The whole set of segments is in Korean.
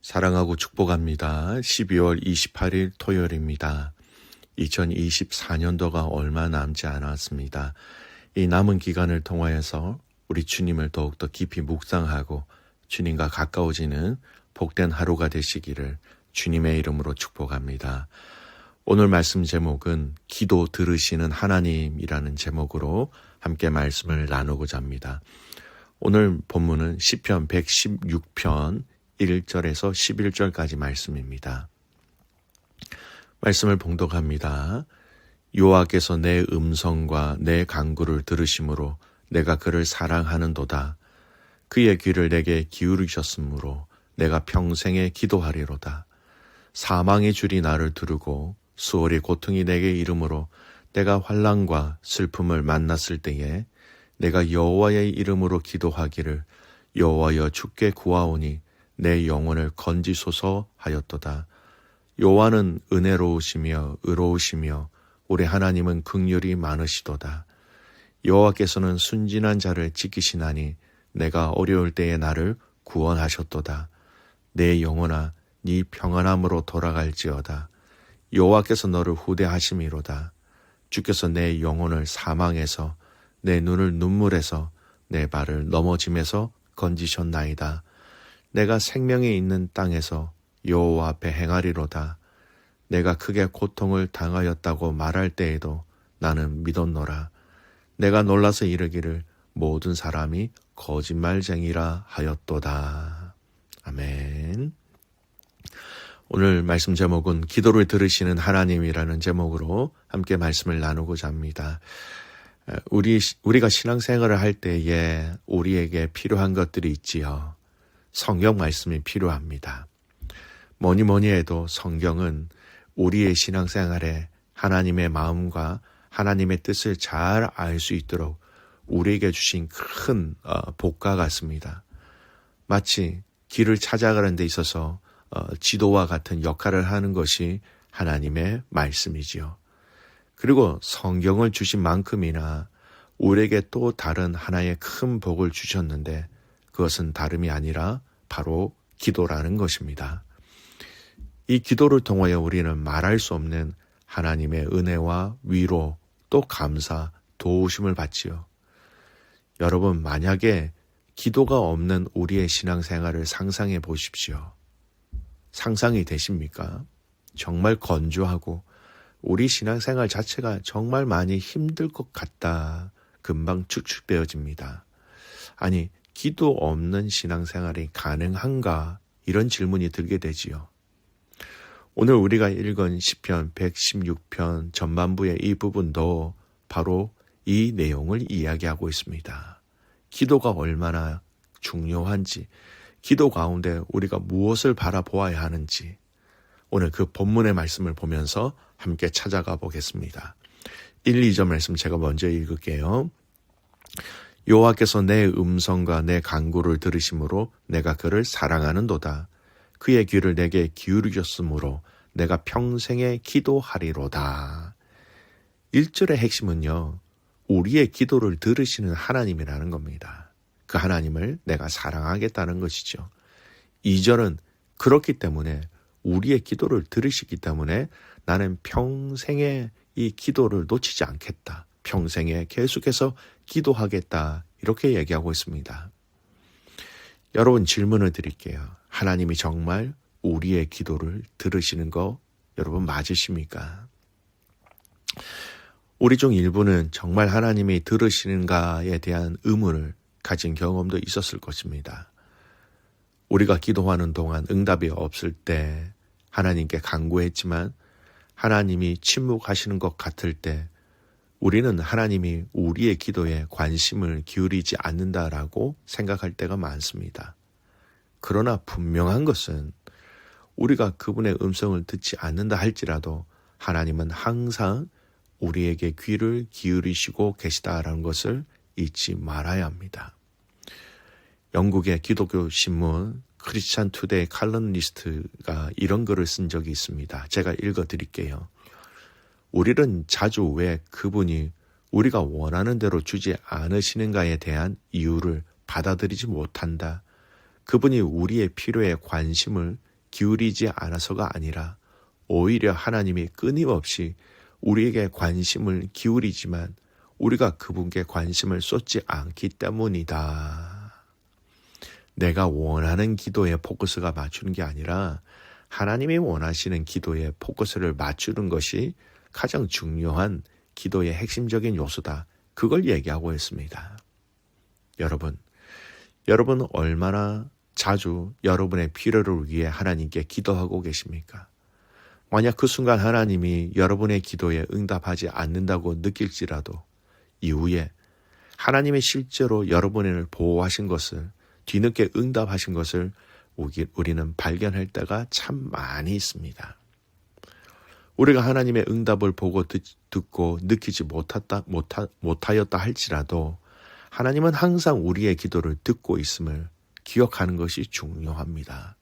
사랑하고 축복합니다. 12월 28일 토요일입니다. 2024년도가 얼마 남지 않았습니다. 이 남은 기간을 통하여서 우리 주님을 더욱더 깊이 묵상하고 주님과 가까워지는 복된 하루가 되시기를 주님의 이름으로 축복합니다. 오늘 말씀 제목은 기도 들으시는 하나님이라는 제목으로 함께 말씀을 나누고자 합니다. 오늘 본문은 시편 116편 1절에서 11절까지 말씀입니다. 말씀을 봉독합니다. 여호와께서 내 음성과 내 간구를 들으심으로 내가 그를 사랑하는도다. 그의 귀를 내게 기울이셨으므로 내가 평생에 기도하리로다. 사망의 줄이 나를 두르고 수월의 고통이 내게 이르므로 내가 환난과 슬픔을 만났을 때에 내가 여호와의 이름으로 기도하기를 여호와여 주께 구하오니 내 영혼을 건지소서 하였도다. 여호와는 은혜로우시며 의로우시며 우리 하나님은 긍휼이 많으시도다. 여호와께서는 순진한 자를 지키시나니 내가 어려울 때에 나를 구원하셨도다. 내 영혼아 네 평안함으로 돌아갈지어다. 여호와께서 너를 후대하심이로다. 주께서 내 영혼을 사망에서 내 눈을 눈물에서 내 발을 넘어짐에서 건지셨나이다. 내가 생명이 있는 땅에서 여호와 앞에 행하리로다. 내가 크게 고통을 당하였다고 말할 때에도 나는 믿었노라. 내가 놀라서 이르기를 모든 사람이 거짓말쟁이라 하였도다. 아멘. 오늘 말씀 제목은 기도를 들으시는 하나님이라는 제목으로 함께 말씀을 나누고자 합니다. 우리가 신앙생활을 할 때에 우리에게 필요한 것들이 있지요. 성경 말씀이 필요합니다. 뭐니 해도 성경은 우리의 신앙생활에 하나님의 마음과 하나님의 뜻을 잘 알 수 있도록 우리에게 주신 큰 복과 같습니다. 마치 길을 찾아가는 데 있어서 지도와 같은 역할을 하는 것이 하나님의 말씀이지요. 그리고 성경을 주신 만큼이나 우리에게 또 다른 하나의 큰 복을 주셨는데 그것은 다름이 아니라 바로 기도라는 것입니다. 이 기도를 통하여 우리는 말할 수 없는 하나님의 은혜와 위로 또 감사, 도우심을 받지요. 여러분, 만약에 기도가 없는 우리의 신앙생활을 상상해 보십시오. 상상이 되십니까? 정말 건조하고 우리 신앙생활 자체가 정말 많이 힘들 것 같다. 금방 축축되어집니다. 아니, 기도 없는 신앙생활이 가능한가? 이런 질문이 들게 되지요. 오늘 우리가 읽은 시편 116편 전반부의 이 부분도 바로 이 내용을 이야기하고 있습니다. 기도가 얼마나 중요한지, 기도 가운데 우리가 무엇을 바라보아야 하는지 오늘 그 본문의 말씀을 보면서 함께 찾아가 보겠습니다. 1, 2절 말씀 제가 먼저 읽을게요. 여호와께서 내 음성과 내 간구를 들으심으로 내가 그를 사랑하는도다. 그의 귀를 내게 기울이셨으므로 내가 평생에 기도하리로다. 1절의 핵심은요, 우리의 기도를 들으시는 하나님이라는 겁니다. 그 하나님을 내가 사랑하겠다는 것이죠. 2절은 그렇기 때문에 우리의 기도를 들으시기 때문에 나는 평생에 이 기도를 놓치지 않겠다. 평생에 계속해서 기도하겠다. 이렇게 얘기하고 있습니다. 여러분, 질문을 드릴게요. 하나님이 정말 우리의 기도를 들으시는 거 여러분 맞으십니까? 우리 중 일부는 정말 하나님이 들으시는가에 대한 의문을 가진 경험도 있었을 것입니다. 우리가 기도하는 동안 응답이 없을 때 하나님께 간구했지만 하나님이 침묵하시는 것 같을 때 우리는 하나님이 우리의 기도에 관심을 기울이지 않는다라고 생각할 때가 많습니다. 그러나 분명한 것은 우리가 그분의 음성을 듣지 않는다 할지라도 하나님은 항상 우리에게 귀를 기울이시고 계시다라는 것을 잊지 말아야 합니다. 영국의 기독교 신문 크리스찬 투데이 칼럼니스트가 이런 글을 쓴 적이 있습니다. 제가 읽어드릴게요. 우리는 자주 왜 그분이 우리가 원하는 대로 주지 않으시는가에 대한 이유를 받아들이지 못한다. 그분이 우리의 필요에 관심을 기울이지 않아서가 아니라 오히려 하나님이 끊임없이 우리에게 관심을 기울이지만 우리가 그분께 관심을 쏟지 않기 때문이다. 내가 원하는 기도에 포커스가 맞추는 게 아니라 하나님이 원하시는 기도에 포커스를 맞추는 것이 가장 중요한 기도의 핵심적인 요소다. 그걸 얘기하고 있습니다. 여러분 얼마나 자주 여러분의 필요를 위해 하나님께 기도하고 계십니까? 만약 그 순간 하나님이 여러분의 기도에 응답하지 않는다고 느낄지라도 이후에 하나님이 실제로 여러분을 보호하신 것을, 뒤늦게 응답하신 것을 우리는 발견할 때가 참 많이 있습니다. 우리가 하나님의 응답을 보고 듣고 느끼지 못하였다 할지라도 하나님은 항상 우리의 기도를 듣고 있음을 기억하는 것이 중요합니다.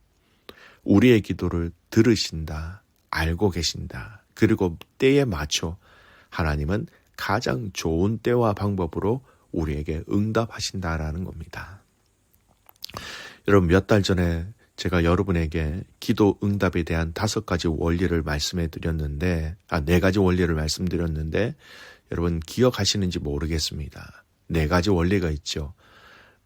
우리의 기도를 들으신다, 알고 계신다. 그리고 때에 맞춰 하나님은 가장 좋은 때와 방법으로 우리에게 응답하신다라는 겁니다. 여러분, 몇 달 전에 제가 여러분에게 기도 응답에 대한 5가지 원리를 말씀해 드렸는데, 4가지 원리를 말씀드렸는데, 여러분 기억하시는지 모르겠습니다. 4가지 원리가 있죠.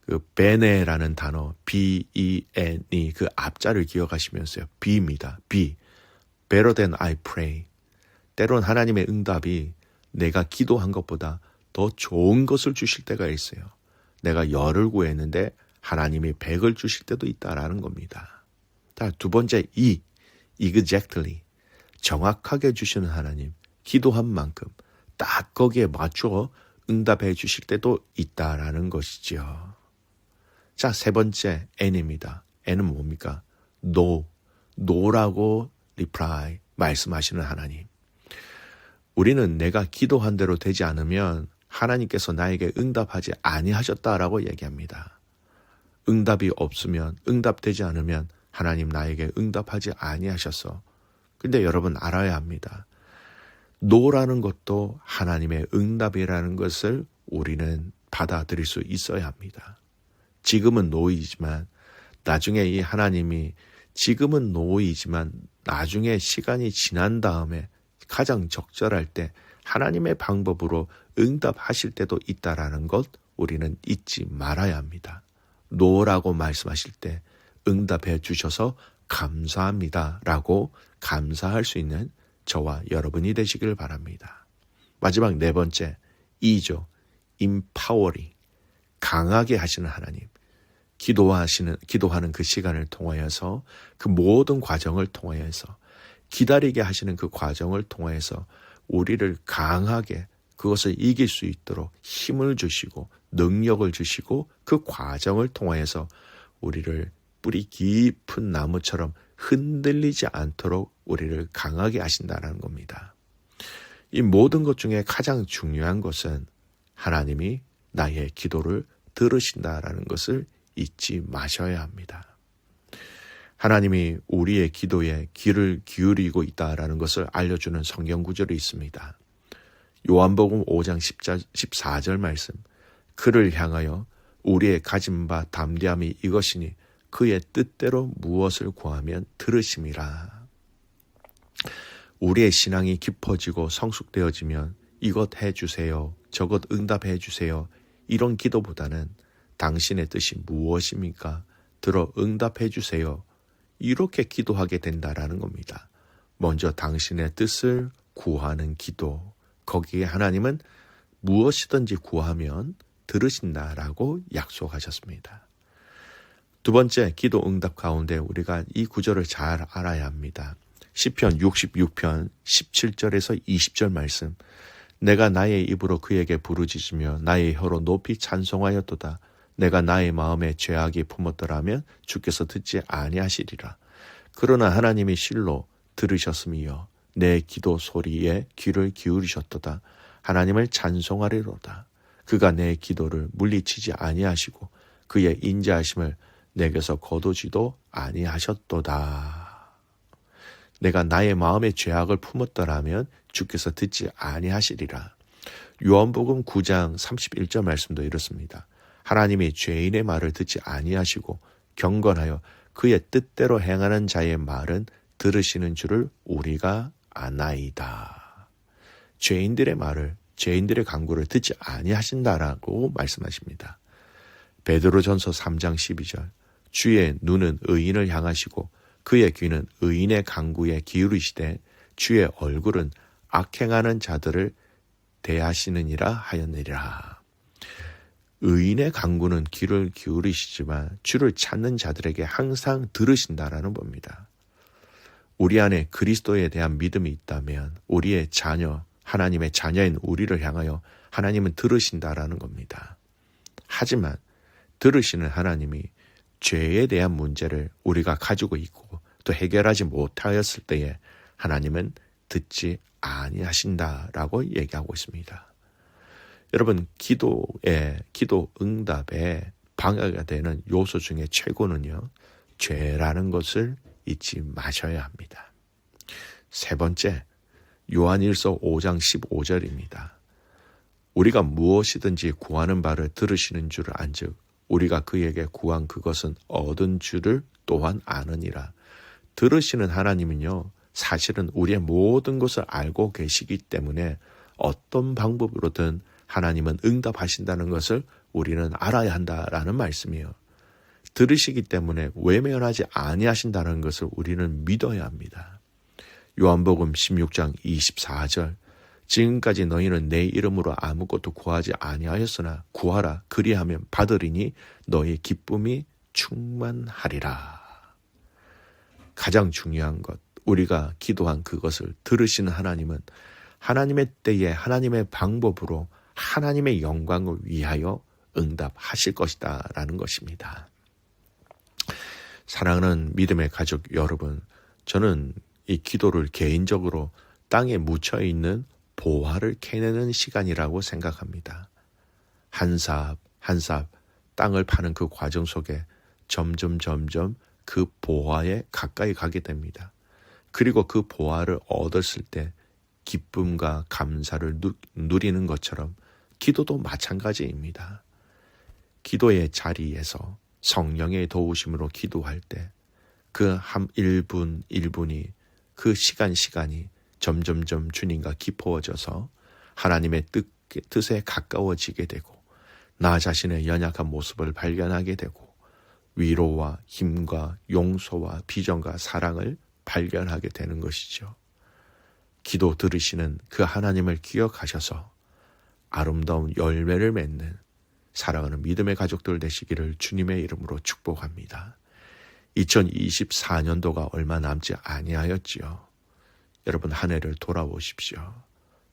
그 베네라는 단어, B-E-N-E, 그 앞자를 기억하시면서요. B입니다. B. Better than I pray. 때론 하나님의 응답이 내가 기도한 것보다 더 좋은 것을 주실 때가 있어요. 내가 10을 구했는데 하나님이 100을 주실 때도 있다라는 겁니다. 자, 2번째, exactly. 정확하게 주시는 하나님, 기도한 만큼 딱 거기에 맞춰 응답해 주실 때도 있다라는 것이지요. 자, 3번째, N입니다. N은 뭡니까? no라고 reply, 말씀하시는 하나님. 우리는 내가 기도한 대로 되지 않으면 하나님께서 나에게 응답하지 아니하셨다라고 얘기합니다. 응답이 없으면, 응답되지 않으면 하나님 나에게 응답하지 아니하셨어. 근데 여러분 알아야 합니다. 노라는 것도 하나님의 응답이라는 것을 우리는 받아들일 수 있어야 합니다. 지금은 노이지만 나중에 이 하나님이 지금은 노이지만 나중에 시간이 지난 다음에 가장 적절할 때 하나님의 방법으로 응답하실 때도 있다라는 것 우리는 잊지 말아야 합니다. 노라고 말씀하실 때 응답해 주셔서 감사합니다 라고 감사할 수 있는 저와 여러분이 되시길 바랍니다. 마지막 4번째, E죠. empowering, 강하게 하시는 하나님. 기도하는 그 시간을 통하여서 그 모든 과정을 통하여서 기다리게 하시는 그 과정을 통하여서 우리를 강하게 그것을 이길 수 있도록 힘을 주시고 능력을 주시고 그 과정을 통하여서 우리를 뿌리 깊은 나무처럼 흔들리지 않도록 우리를 강하게 하신다는 겁니다. 이 모든 것 중에 가장 중요한 것은 하나님이 나의 기도를 들으신다라는 것을 잊지 마셔야 합니다. 하나님이 우리의 기도에 귀를 기울이고 있다라는 것을 알려주는 성경 구절이 있습니다. 요한복음 5장 14절 말씀. 그를 향하여 우리의 가진 바 담대함이 이것이니 그의 뜻대로 무엇을 구하면 들으심이라. 우리의 신앙이 깊어지고 성숙되어지면 이것 해주세요, 저것 응답해 주세요, 이런 기도보다는 당신의 뜻이 무엇입니까? 들어 응답해 주세요. 이렇게 기도하게 된다라는 겁니다. 먼저 당신의 뜻을 구하는 기도. 거기에 하나님은 무엇이든지 구하면 들으신다라고 약속하셨습니다. 2번째, 기도 응답 가운데 우리가 이 구절을 잘 알아야 합니다. 시편 66편 17절에서 20절 말씀. 내가 나의 입으로 그에게 부르짖으며 나의 혀로 높이 찬송하였도다. 내가 나의 마음에 죄악이 품었더라면 주께서 듣지 아니하시리라. 그러나 하나님이 실로 들으셨음이여 내 기도 소리에 귀를 기울이셨도다. 하나님을 찬송하리로다. 그가 내 기도를 물리치지 아니하시고 그의 인자하심을 내게서 거두지도 아니하셨도다. 내가 나의 마음에 죄악을 품었더라면 주께서 듣지 아니하시리라. 요한복음 9장 31절 말씀도 이렇습니다. 하나님이 죄인의 말을 듣지 아니하시고 경건하여 그의 뜻대로 행하는 자의 말은 들으시는 줄을 우리가 아나이다. 죄인들의 말을, 죄인들의 간구를 듣지 아니하신다라고 말씀하십니다. 베드로전서 3장 12절, 주의 눈은 의인을 향하시고 그의 귀는 의인의 간구에 기울이시되 주의 얼굴은 악행하는 자들을 대하시느니라 하였느니라. 의인의 간구는 귀를 기울이시지만 주를 찾는 자들에게 항상 들으신다라는 겁니다. 우리 안에 그리스도에 대한 믿음이 있다면 우리의 자녀, 하나님의 자녀인 우리를 향하여 하나님은 들으신다라는 겁니다. 하지만 들으시는 하나님이 죄에 대한 문제를 우리가 가지고 있고 또 해결하지 못하였을 때에 하나님은 듣지 아니하신다라고 얘기하고 있습니다. 여러분, 기도 응답에 방해가 되는 요소 중에 최고는요, 죄라는 것을 잊지 마셔야 합니다. 세 번째, 요한일서 5장 15절입니다. 우리가 무엇이든지 구하는 바를 들으시는 줄을 안즉 우리가 그에게 구한 그것은 얻은 줄을 또한 아느니라. 들으시는 하나님은요, 사실은 우리의 모든 것을 알고 계시기 때문에 어떤 방법으로든 하나님은 응답하신다는 것을 우리는 알아야 한다라는 말씀이에요. 들으시기 때문에 외면하지 아니하신다는 것을 우리는 믿어야 합니다. 요한복음 16장 24절, 지금까지 너희는 내 이름으로 아무것도 구하지 아니하였으나 구하라, 그리하면 받으리니 너희 기쁨이 충만하리라. 가장 중요한 것, 우리가 기도한 그것을 들으시는 하나님은 하나님의 때에 하나님의 방법으로 하나님의 영광을 위하여 응답하실 것이다 라는 것입니다. 사랑하는 믿음의 가족 여러분, 저는 이 기도를 개인적으로 땅에 묻혀있는 보화를 캐내는 시간이라고 생각합니다. 한 삽 한 삽 땅을 파는 그 과정 속에 점점 그 보화에 가까이 가게 됩니다. 그리고 그 보화를 얻었을 때 기쁨과 감사를 누리는 것처럼 기도도 마찬가지입니다. 기도의 자리에서 성령의 도우심으로 기도할 때 그 한 1분 1분이 그 시간이 점점 주님과 깊어져서 하나님의 뜻에 가까워지게 되고 나 자신의 연약한 모습을 발견하게 되고 위로와 힘과 용서와 비전과 사랑을 발견하게 되는 것이죠. 기도 들으시는 그 하나님을 기억하셔서 아름다운 열매를 맺는 사랑하는 믿음의 가족들 되시기를 주님의 이름으로 축복합니다. 2024년도가 얼마 남지 아니하였지요. 여러분, 한 해를 돌아보십시오.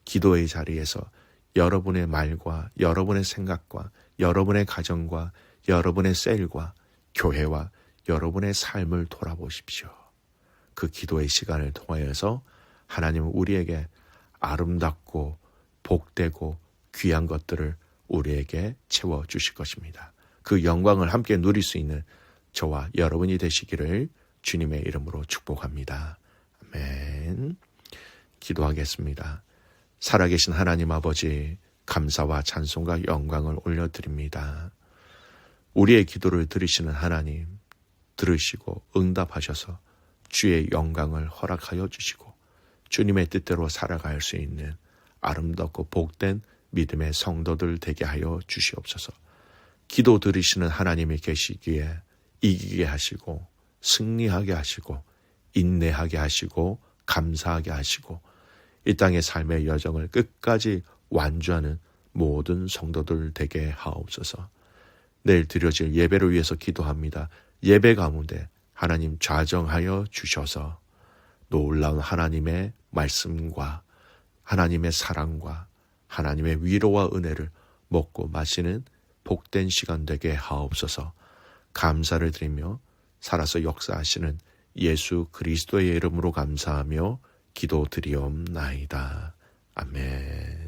기도의 자리에서 여러분의 말과 여러분의 생각과 여러분의 가정과 여러분의 셀과 교회와 여러분의 삶을 돌아보십시오. 그 기도의 시간을 통하여서 하나님은 우리에게 아름답고 복되고 귀한 것들을 우리에게 채워주실 것입니다. 그 영광을 함께 누릴 수 있는 저와 여러분이 되시기를 주님의 이름으로 축복합니다. 아멘. 기도하겠습니다. 살아계신 하나님 아버지, 감사와 찬송과 영광을 올려드립니다. 우리의 기도를 들으시는 하나님, 들으시고 응답하셔서 주의 영광을 허락하여 주시고 주님의 뜻대로 살아갈 수 있는 아름답고 복된 믿음의 성도들 되게 하여 주시옵소서. 기도 들으시는 하나님이 계시기에 이기게 하시고 승리하게 하시고 인내하게 하시고 감사하게 하시고 이 땅의 삶의 여정을 끝까지 완주하는 모든 성도들 되게 하옵소서. 내일 드려질 예배를 위해서 기도합니다. 예배 가운데 하나님 좌정하여 주셔서 놀라운 하나님의 말씀과 하나님의 사랑과 하나님의 위로와 은혜를 먹고 마시는 복된 시간 되게 하옵소서. 감사를 드리며 살아서 역사하시는 예수 그리스도의 이름으로 감사하며 기도드리옵나이다. 아멘.